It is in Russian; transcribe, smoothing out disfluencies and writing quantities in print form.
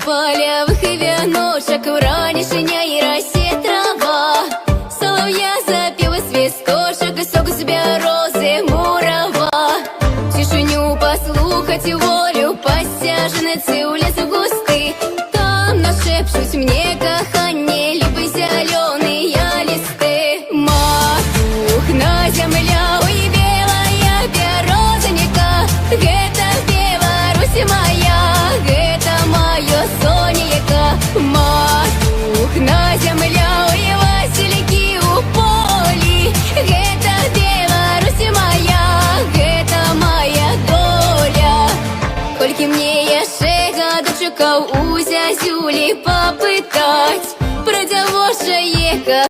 полявых і вяночок, вранішня і росе трава. Солов'я запів і свисточок, і сок збя рози мурава. Тишиню послухать, волю посяжниці у лісу густий. Там нашепчуть мне кохання, липы зеленые листы. Матух на земля, ой, белая березонька, гэта Беларусь моя, гэта моё сонечко. Матух на земля, ой, васильки у полі, гэта Беларусь моя, гэта моя доля. Колькі мне яшчэ гадочкаў у зязюлі попытаць пра дзявочае